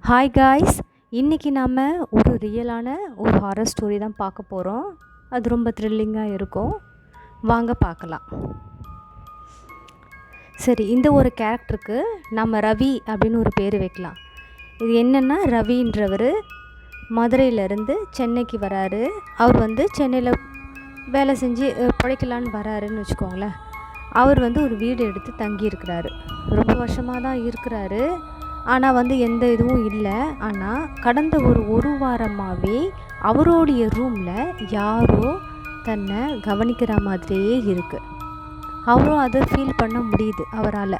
Hi guys, இன்றைக்கி நாம் ஒரு ரியலான ஒரு ஹாரர் ஸ்டோரி தான் பார்க்க போகிறோம். அது ரொம்ப த்ரில்லிங்காக இருக்கும். வாங்க பார்க்கலாம். சரி, இந்த ஒரு கேரக்டருக்கு நம்ம ரவி அப்படின்னு ஒரு பேர் வைக்கலாம். இது என்னென்னா, ரவின்றவர் மதுரையிலேருந்து சென்னைக்கு வராரு. அவர் சென்னையில் வேலை செஞ்சு பிழைக்கலான்னு வராருன்னு வச்சுக்கோங்களேன். அவர் ஒரு வீடு எடுத்து தங்கியிருக்கிறாரு. ரொம்ப வருஷமாக தான் இருக்கிறாரு. ஆனால் எந்த இதுவும் இல்லை. ஆனால் கடந்த ஒரு வாரமாகவே அவருடைய ரூமில் யாரோ தன்னை கவனிக்கிற மாதிரியே இருக்குது. அவரும் அதை ஃபீல் பண்ண முடியுது. அவரால்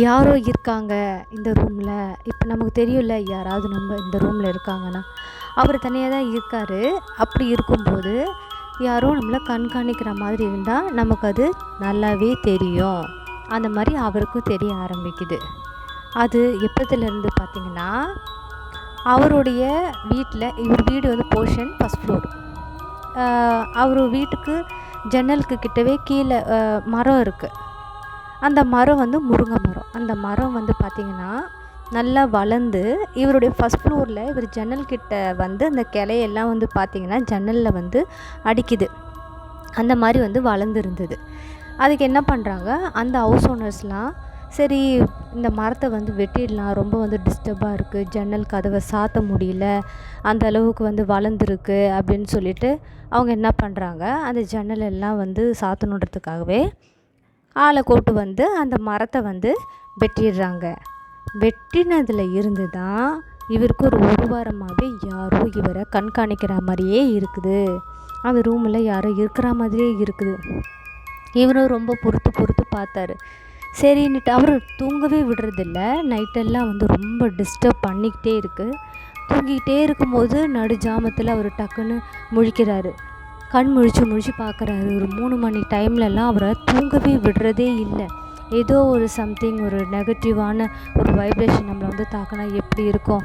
யாரோ இருக்காங்க இந்த ரூமில். இப்போ நமக்கு தெரியும்ல, யாராவது நம்ம இந்த ரூமில் இருக்காங்கன்னா. அவர் தனியாக தான் இருக்கார். அப்படி இருக்கும்போது யாரோ நம்மளை கண்காணிக்கிற மாதிரி இருந்தால் நமக்கு அது நல்லாவே தெரியும். அந்த மாதிரி அவருக்கும் தெரிய ஆரம்பிக்குது. அது எப்போதுலேருந்து பார்த்திங்கன்னா, அவருடைய வீட்டில், இவர் வீடு போர்ஷன் ஃபஸ்ட் ஃப்ளோர். அவர் வீட்டுக்கு ஜன்னலுக்கு கிட்டவே கீழே மரம் இருக்குது. அந்த மரம் முருங்கை மரம். அந்த மரம் பார்த்திங்கன்னா நல்லா வளர்ந்து இவருடைய ஃபஸ்ட் ஃப்ளோரில் இவர் ஜன்னல் கிட்ட அந்த கிளையெல்லாம் பார்த்திங்கன்னா ஜன்னலில் அடிக்குது. அந்த மாதிரி வளர்ந்துருந்தது. அதுக்கு என்ன பண்ணுறாங்க அந்த ஹவுஸ் ஓனர்ஸ்லாம், சரி இந்த மரத்தை வெட்டிடலாம், ரொம்ப டிஸ்டர்பாக இருக்குது, ஜன்னல் கதவை சாத்த முடியல, அந்த அளவுக்கு வளர்ந்துருக்கு அப்படின்னு சொல்லிட்டு அவங்க என்ன பண்ணுறாங்க, அந்த ஜன்னல் எல்லாம் சாத்தணுன்றதுக்காகவே ஆளை கூட்டு அந்த மரத்தை வெட்டிடுறாங்க. வெட்டினதில் இருந்து தான் இவருக்கு ஒரு வாரமாகவே யாரோ இவரை கண்காணிக்கிற மாதிரியே இருக்குது. அந்த ரூமில் யாரோ இருக்கிற மாதிரியே இருக்குது. இவரும் ரொம்ப பொறுத்து பார்த்தாரு. சரின்னுட்டு அவர் தூங்கவே விடுறதில்ல. நைட்டெல்லாம் ரொம்ப டிஸ்டர்ப் பண்ணிக்கிட்டே இருக்குது. தூங்கிக்கிட்டே இருக்கும்போது நடுஜாமத்தில் அவர் டக்குன்னு முழிக்கிறாரு. கண் முழிச்சு பார்க்குறாரு. ஒரு 3 மணி டைம்லலாம் அவரை தூங்கவே விடுறதே இல்லை. ஏதோ ஒரு சம்திங், ஒரு நெகட்டிவான ஒரு வைப்ரேஷன் நம்மளை தாக்கினா எப்படி இருக்கும்,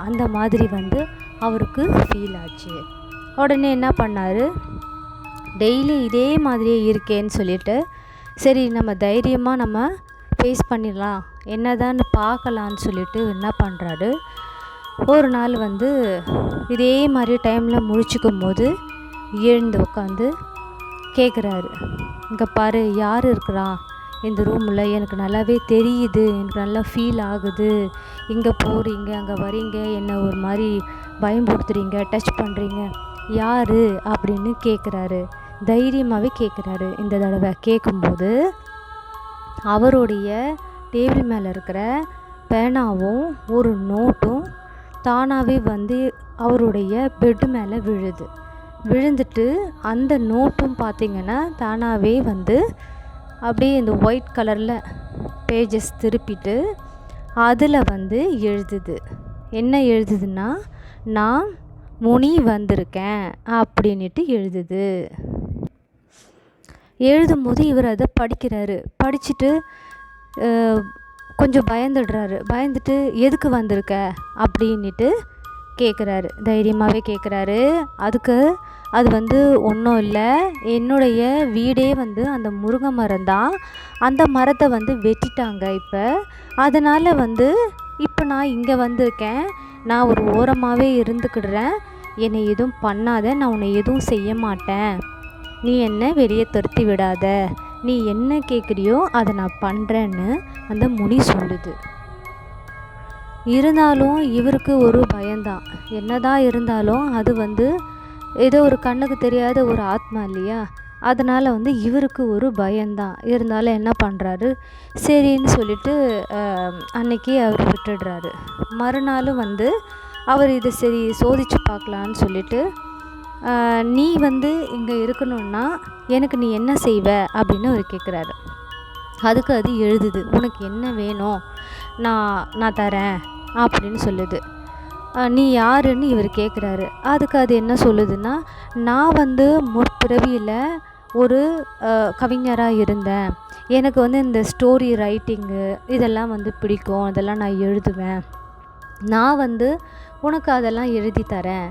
அந்த மாதிரி அவருக்கு ஃபீல் ஆச்சு. உடனே என்ன பண்ணார், டெய்லி இதே மாதிரியே இருக்கேன்னு சொல்லிட்டு, சரி நம்ம தைரியமாக நம்ம ஃபேஸ் பண்ணிடலாம், என்னதான்னு பார்க்கலான்னு சொல்லிட்டு என்ன பண்ணுறாரு, ஒரு நாள் இதே மாதிரி டைமில் முழிச்சிக்கும் போது எழுந்து உட்காந்து கேட்குறாரு, இங்கே பாரு யார் இருக்கிறான் இந்த ரூமில், எனக்கு நல்லாவே தெரியுது, எனக்கு நல்லா ஃபீல் ஆகுது, இங்கே போகிறீங்க அங்கே வரீங்க, என்னை ஒரு மாதிரி பயம்படுத்துகிறீங்க, டச் பண்ணுறீங்க, யார் அப்படின்னு கேட்குறாரு. தைரியமாகவே கேட்குறாரு. இந்த தடவை கேட்கும்போது அவருடைய டேபிள் மேலே இருக்கிற பேனாவும் ஒரு நோட்டும் தானாகவே அவருடைய பெட்டு மேலே விழுந்துட்டு அந்த நோட்டும் பார்த்திங்கன்னா தானாகவே அப்படியே இந்த ஒயிட் கலரில் பேஜஸ் திருப்பிட்டு அதில் எழுதுது. என்ன எழுதுதுன்னா, நான் முனி வந்திருக்கேன் அப்படின்ட்டு எழுதுது. எழுதும்போது இவர் அதை படிக்கிறாரு. படிச்சுட்டு கொஞ்சம் பயந்துட்டு எதுக்கு வந்திருக்க அப்படின்ட்டு கேட்குறாரு. தைரியமாகவே கேட்குறாரு. அதுக்கு அது ஒன்றும் இல்லை, என்னுடைய வீடே அந்த முருங்கை மரம் தான், அந்த மரத்தை வெட்டிட்டாங்க இப்போ, அதனால் இப்போ நான் இங்கே வந்திருக்கேன், நான் ஒரு ஓரமாகவே இருந்துக்கிடுறேன், என்னை எதுவும் பண்ணாத, நான் உன்னை எதுவும் செய்ய மாட்டேன், நீ என்ன வெளியே துரத்தி விடாத, நீ என்ன கேட்குறியோ அதை நான் பண்ணுறேன்னு அந்த முனி சொல்லுது. இருந்தாலும் இவருக்கு ஒரு பயம்தான். என்னதான் இருந்தாலும் அது ஏதோ ஒரு கண்ணுக்கு தெரியாத ஒரு ஆத்மா இல்லையா, அதனால் இவருக்கு ஒரு பயம்தான். இருந்தாலும் என்ன பண்ணுறாரு, சரின்னு சொல்லிட்டு அன்னைக்கு அவர் விட்டுடுறாரு. மறுநாளும் அவர் இதை சரி சோதித்து பார்க்கலான்னு சொல்லிட்டு, நீ இங்கே இருக்கணும்னா எனக்கு நீ என்ன செய்வ அப்படின்னு அவர் கேட்குறாரு. அதுக்கு அது எழுதுது, உனக்கு என்ன வேணும் நான் தரேன் அப்படின்னு சொல்லுது. நீ யாருன்னு இவர் கேட்குறாரு. அதுக்கு அது என்ன சொல்லுதுன்னா, நான் முற்பிறவியில் ஒரு கவிஞராக இருந்தேன், எனக்கு இந்த ஸ்டோரி ரைட்டிங்கு இதெல்லாம் பிடிக்கும், அதெல்லாம் நான் எழுதுவேன், நான் உனக்கு அதெல்லாம் எழுதி தரேன்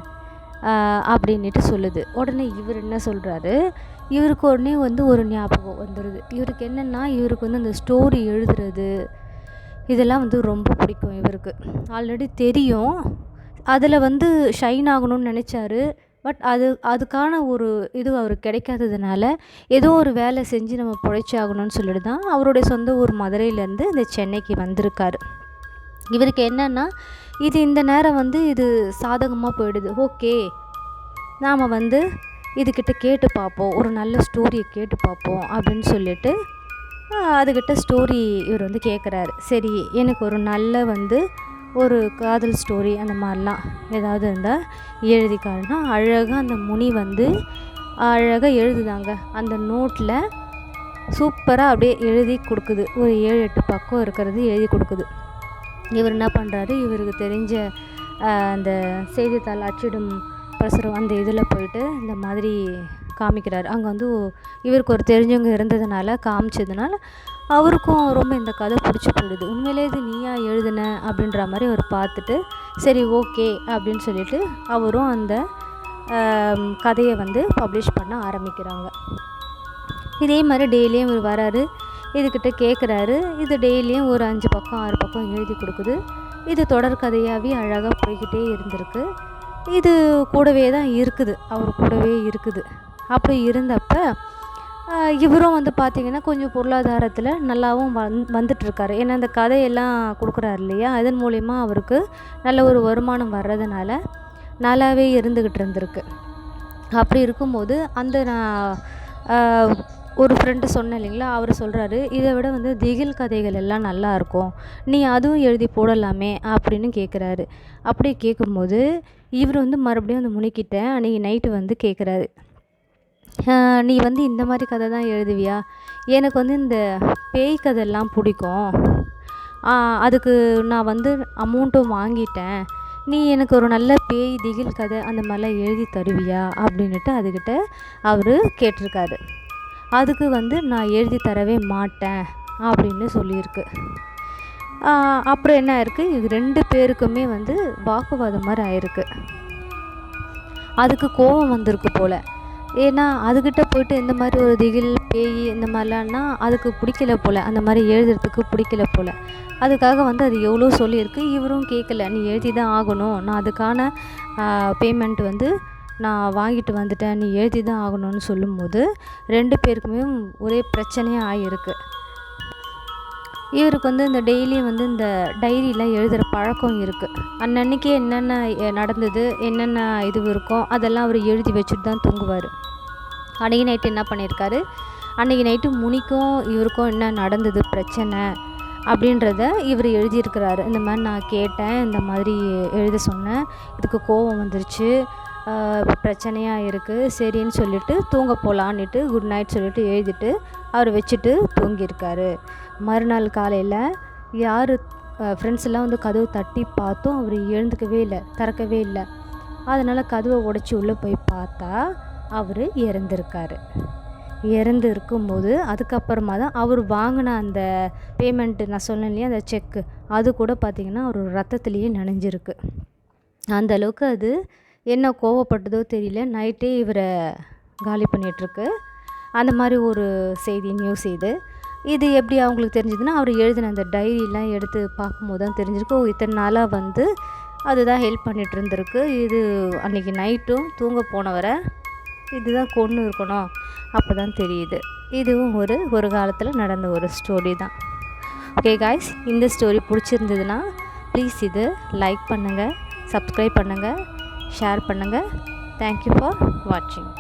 அப்படின்ட்டு சொல்லுது. உடனே இவர் என்ன சொல்கிறாரு, இவருக்கு உடனே ஒரு ஞாபகம் வந்துடுது. இவருக்கு என்னென்னா, இவருக்கு அந்த ஸ்டோரி எழுதுறது, இதெல்லாம் வந்து ரொம்ப பிடிக்கும் இவருக்கு. ஆல்ரெடி தெரியும். அதில் வந்து ஷைன் ஆகணும்னு நினச்சாரு. பட் அதுக்கான ஒரு இது அவருக்கு கிடைக்காததுனால, ஏதோ ஒரு வேலை செஞ்சு நம்ம பொழைச்சாகணும்னு சொல்லிட்டு தான் அவருடைய சொந்த ஊர் மதுரையிலேருந்து இந்த சென்னைக்கு வந்திருக்காரு. இவருக்கு என்னென்னா, இந்த நேரம் வந்து இது சாதகமாக போயிடுது. ஓகே, நாம் வந்து இதுக்கிட்ட கேட்டு பார்ப்போம், ஒரு நல்ல ஸ்டோரியை கேட்டு பார்ப்போம் அப்படின்னு சொல்லிட்டு அதுக்கிட்ட ஸ்டோரி இவர் வந்து கேட்குறாரு. சரி, எனக்கு ஒரு நல்ல வந்து ஒரு காதல் ஸ்டோரி அந்த மாதிரிலாம் ஏதாவது இருந்தால் எழுதிக்காருன்னா அழகாக அந்த முனி வந்து அழகாக எழுதுதாங்க. அந்த நோட்டில் சூப்பராக அப்படியே எழுதி கொடுக்குது. ஒரு 7-8 பக்கம் இருக்கிறது எழுதி கொடுக்குது. இவர் என்ன பண்ணுறாரு, இவருக்கு தெரிஞ்ச அந்த செய்தித்தாள் அச்சிடும் பிரசுரம் அந்த இதில் போயிட்டு இந்த மாதிரி காமிக்கிறார். அங்கே வந்து இவருக்கு ஒரு தெரிஞ்சவங்க இருந்ததுனால காமிச்சதுனால அவருக்கும் ரொம்ப இந்த கதை பிடிச்சி போயிடுது. உண்மையிலே இது நீயா எழுதுன அப்படின்ற மாதிரி அவர் பார்த்துட்டு சரி ஓகே அப்படின்னு சொல்லிட்டு அவரும் அந்த கதையை வந்து பப்ளிஷ் பண்ண ஆரம்பிக்கிறாங்க. இதே மாதிரி டெய்லியும் இவர் வராரு, இதுக்கிட்ட கேட்குறாரு. இது டெய்லியும் ஒரு 5 பக்கம் 6 பக்கம் எழுதி கொடுக்குது. இது தொடர் கதையாகவே அழகாக போய்கிட்டே இருந்திருக்கு. இது கூடவே தான் இருக்குது, அவர் கூடவே இருக்குது. அப்படி இருந்தப்போ இவரும் வந்து பார்த்திங்கன்னா கொஞ்சம் பொருளாதாரத்தில் நல்லாவும் வந்துட்டுருக்காரு. ஏன்னா அந்த கதையெல்லாம் கொடுக்குறாரு இல்லையா, அதன் மூலிமா அவருக்கு நல்ல ஒரு வருமானம் வர்றதுனால நல்லாவே இருந்துக்கிட்டு இருந்திருக்கு. அப்படி இருக்கும்போது அந்த நான் ஒரு ஃப்ரெண்டு சொன்னேன் இல்லைங்களா, அவர் சொல்கிறாரு, இதை விட வந்து திகில் கதைகள் எல்லாம் நல்லாயிருக்கும், நீ அதுவும் எழுதி போடலாமே அப்படின்னு கேட்குறாரு. அப்படி கேட்கும்போது இவர் வந்து மறுபடியும் அந்த முனிக்கிட்ட அன்றைக்கி நைட்டு வந்து கேட்குறாரு, நீ வந்து இந்த மாதிரி கதை தான் எழுதுவியா? எனக்கு வந்து இந்த பேய் கதையெல்லாம் பிடிக்கும், அதுக்கு நான் வந்து அமௌண்ட்டும் வாங்கிட்டேன், நீ எனக்கு ஒரு நல்ல பேய் திகில் கதை அந்த மாதிரிலாம் எழுதி தருவியா அப்படின்ட்டு அதுக்கிட்ட அவர் கேட்டிருக்காரு. அதுக்கு வந்து நான் எழுதி தரவே மாட்டேன் அப்படின்னு சொல்லியிருக்கு. அப்புறம் என்ன ஆயிருக்கு, இது 2 பேருக்குமே வந்து வாக்குவாதம் மாதிரி ஆயிருக்கு. அதுக்கு கோபம் வந்திருக்கு போல். ஏன்னா அதுக்கிட்ட போய்ட்டு இந்த மாதிரி ஒரு திகில் பேய் இந்த மாதிரிலான்னா அதுக்கு பிடிக்கல போல், அந்த மாதிரி எழுதுறதுக்கு பிடிக்கல போல். அதுக்காக வந்து அது எவ்வளோ சொல்லியிருக்கு, இவரும் கேட்கல, நீ எழுதி தான் ஆகணும், நான் அதுக்கான பேமெண்ட் வந்து நான் வாங்கிட்டு வந்துட்டேன், நீ எழுதி தான் ஆகணும்னு சொல்லும்போது 2 பேருக்குமே ஒரே பிரச்சனையாக ஆகியிருக்கு. இவருக்கு வந்து இந்த டெய்லியும் வந்து இந்த டைரியில் எழுதுகிற பழக்கம் இருக்குது. அன்னன்னைக்கே என்னென்ன நடந்தது, என்னென்ன இது இருக்கோ அதெல்லாம் அவர் எழுதி வச்சுட்டு தான் தூங்குவார். அன்றைக்கி நைட்டு என்ன பண்ணியிருக்காரு, அன்றைக்கி நைட்டு முனிக்கும் இவருக்கும் என்ன நடந்தது பிரச்சனை அப்படின்றத இவர் எழுதியிருக்கிறாரு. இந்த மாதிரி நான் கேட்டேன், இந்த மாதிரி எழுத சொன்னேன், இதுக்கு கோபம் வந்துருச்சு, பிரச்சனையாக இருக்குது, சரின்னு சொல்லிவிட்டு தூங்க போகலான்னுட்டு குட் நைட் சொல்லிவிட்டு எழுதிட்டு அவர் வச்சுட்டு தூங்கியிருக்காரு. மறுநாள் காலையில் யார் ஃப்ரெண்ட்ஸ் எல்லாம் வந்து கதவு தட்டி பார்த்தும் அவர் எழுந்துக்கவே இல்லை, திறக்கவே இல்லை. அதனால் கதவை உடச்சி உள்ளே போய் பார்த்தா அவர் இறந்துருக்காரு. இறந்து இருக்கும்போது அதுக்கப்புறமா தான் அவர் வாங்கின அந்த பேமெண்ட்டு நான் சொன்னேன் இல்லையா, அந்த செக்கு, அது கூட பார்த்திங்கன்னா அவர் ரத்தத்துலேயே நனைஞ்சிருக்கு. அந்தளவுக்கு அது என்ன கோவப்பட்டதோ தெரியல, நைட்டே இவரை காலி பண்ணிகிட்ருக்கு. அந்த மாதிரி ஒரு செய்தி, நியூஸ் இது எப்படி அவங்களுக்கு தெரிஞ்சதுன்னா, அவர் எழுதின அந்த டைரியெலாம் எடுத்து பார்க்கும்போது தான் தெரிஞ்சிருக்கு, இத்தனை நாளாக வந்து அதுதான் ஹெல்ப் பண்ணிகிட்டு இருந்திருக்கு. இது அன்றைக்கி நைட்டும் தூங்க போனவரை இதுதான் கொன்று இருக்கணும் அப்போ தான் தெரியுது. இதுவும் ஒரு காலத்தில் நடந்த ஒரு ஸ்டோரி தான். ஓகே காய்ஸ், இந்த ஸ்டோரி பிடிச்சிருந்ததுன்னா ப்ளீஸ் இது லைக் பண்ணுங்கள், சப்ஸ்கிரைப் பண்ணுங்கள், ஷேர் பண்ணுங்கள். தேங்க்யூ ஃபார் வாட்சிங்.